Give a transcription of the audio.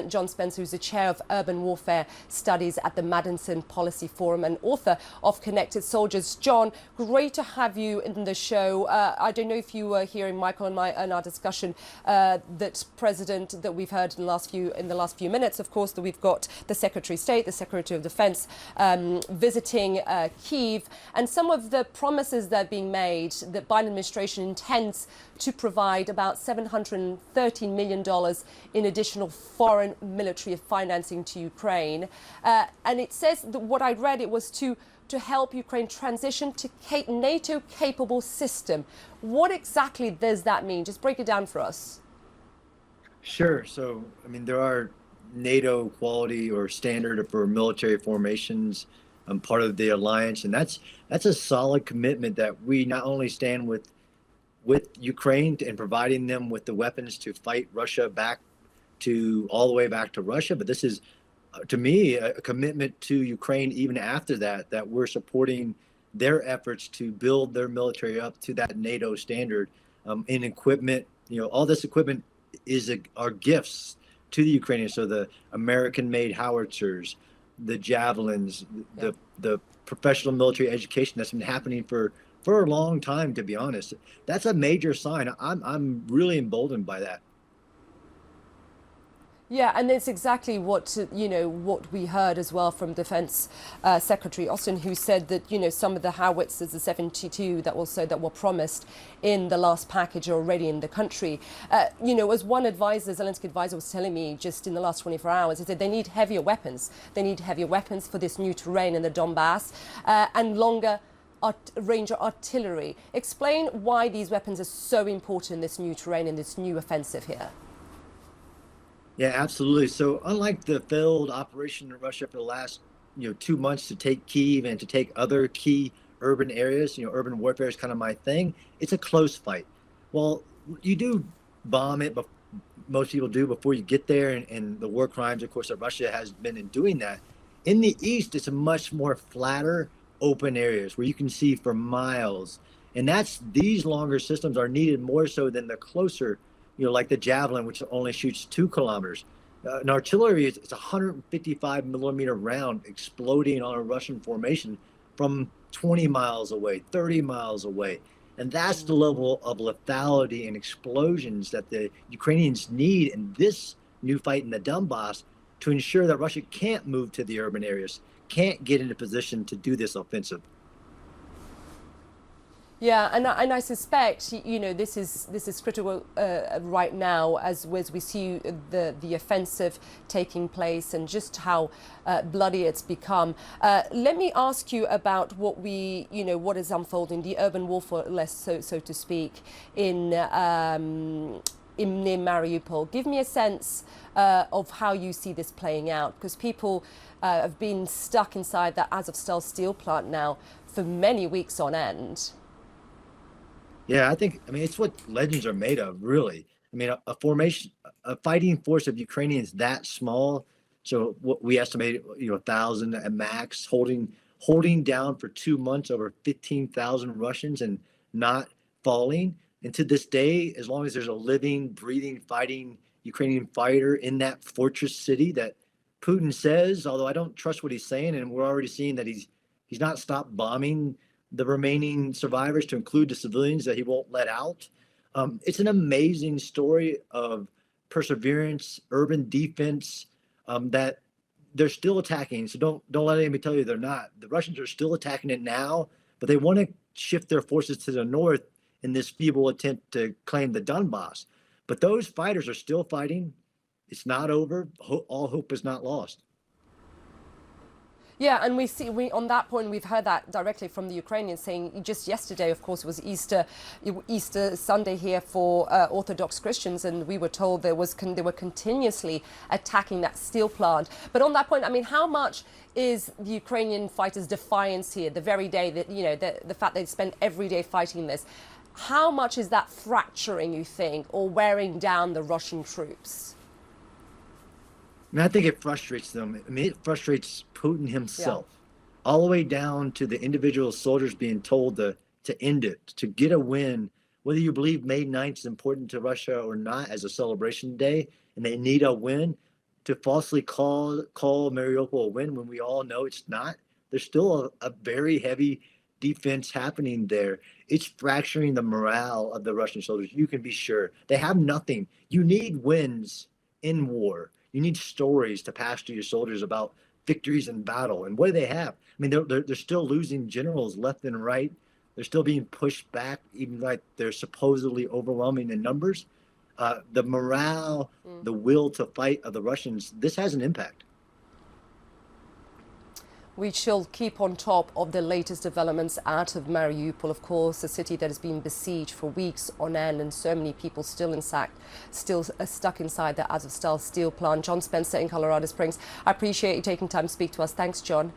John Spencer, who's the chair of urban warfare studies at the Madison Policy Forum and author of Connected Soldiers. John, great to have you in the show. I don't know if you were hearing Michael and our discussion that we've heard in the last few minutes. Of course, that we've got the Secretary of State, the Secretary of Defense visiting Kyiv, and some of the promises that are being made. The Biden administration intends to provide about $713 million in additional foreign military financing to Ukraine. And it says that what I read, it was to help Ukraine transition to NATO-capable system. What exactly does that mean? Just break it down for us. Sure. So, I mean, there are NATO quality or standard for military formations. I'm part of the alliance, and that's a solid commitment that we not only stand with Ukraine and providing them with the weapons to fight Russia all the way back to Russia, but this is, to me, a commitment to Ukraine even after that we're supporting their efforts to build their military up to that NATO standard in equipment. All this equipment are gifts to the Ukrainians. So the American-made howitzers, the javelins, the professional military education that's been happening for a long time, to be honest. That's a major sign. I'm really emboldened by that. Yeah, and it's exactly what we heard as well from Defense Secretary Austin, who said that some of the howitzers, the 72 that were promised in the last package, are already in the country. As one advisor, Zelensky advisor, was telling me just in the last 24 hours, he said they need heavier weapons. They need heavier weapons for this new terrain in the Donbass and longer range artillery. Explain why these weapons are so important in this new terrain, in this new offensive here. Yeah, absolutely. So unlike the failed operation in Russia for the last 2 months to take Kyiv and to take other key urban areas, urban warfare is kind of my thing. It's a close fight. Well, you do bomb it, but most people do before you get there, and the war crimes, of course, that Russia has been in doing that. In the east, it's a much more flatter, open areas where you can see for miles, and these longer systems are needed more so than the closer, like the javelin, which only shoots 2 kilometers. In artillery, it's a 155 millimeter round exploding on a Russian formation from 20 miles away, 30 miles away. And that's the level of lethality and explosions that the Ukrainians need in this new fight in the Donbass to ensure that Russia can't move to the urban areas, can't get into position to do this offensive. Yeah, and I suspect this is critical right now as we see the offensive taking place and just how bloody it's become. Let me ask you about what is unfolding, the urban warfare, so to speak, in near Mariupol. Give me a sense of how you see this playing out, because people have been stuck inside that Azovstal steel plant now for many weeks on end. Yeah, I mean, it's what legends are made of, really. I mean, a fighting force of Ukrainians that small, so what we estimate, 1,000 at max, holding down for 2 months over 15,000 Russians and not falling. And to this day, as long as there's a living, breathing, fighting Ukrainian fighter in that fortress city that Putin says, although I don't trust what he's saying, and we're already seeing that he's not stopped bombing the remaining survivors, to include the civilians that he won't let out. It's an amazing story of perseverance, urban defense, that they're still attacking. So don't let anybody tell you they're not. The Russians are still attacking it now, but they want to shift their forces to the north in this feeble attempt to claim the Donbass. But those fighters are still fighting. It's not over. All hope is not lost. Yeah, and on that point, we've heard that directly from the Ukrainians, saying just yesterday, of course, it was Easter Sunday here for Orthodox Christians, and we were told they were continuously attacking that steel plant. But on that point, I mean, how much is the Ukrainian fighters' defiance here, the very day that, the fact they spend every day fighting this, how much is that fracturing, you think, or wearing down the Russian troops? And I think it frustrates them. I mean, it frustrates Putin himself, all the way down to the individual soldiers being told to end it, to get a win. Whether you believe May 9th is important to Russia or not as a celebration day, and they need a win, to falsely call Mariupol a win when we all know it's not. There's still a very heavy defense happening there. It's fracturing the morale of the Russian soldiers. You can be sure they have nothing. You need wins in war. You need stories to pass to your soldiers about victories in battle. And what do they have? I mean, they're still losing generals left and right. They're still being pushed back, even like they're supposedly overwhelming in numbers. The morale, the will to fight of the Russians, this has an impact. We shall keep on top of the latest developments out of Mariupol, of course, a city that has been besieged for weeks on end and so many people still stuck inside the Azovstal steel plant. John Spencer in Colorado Springs, I appreciate you taking time to speak to us. Thanks, John.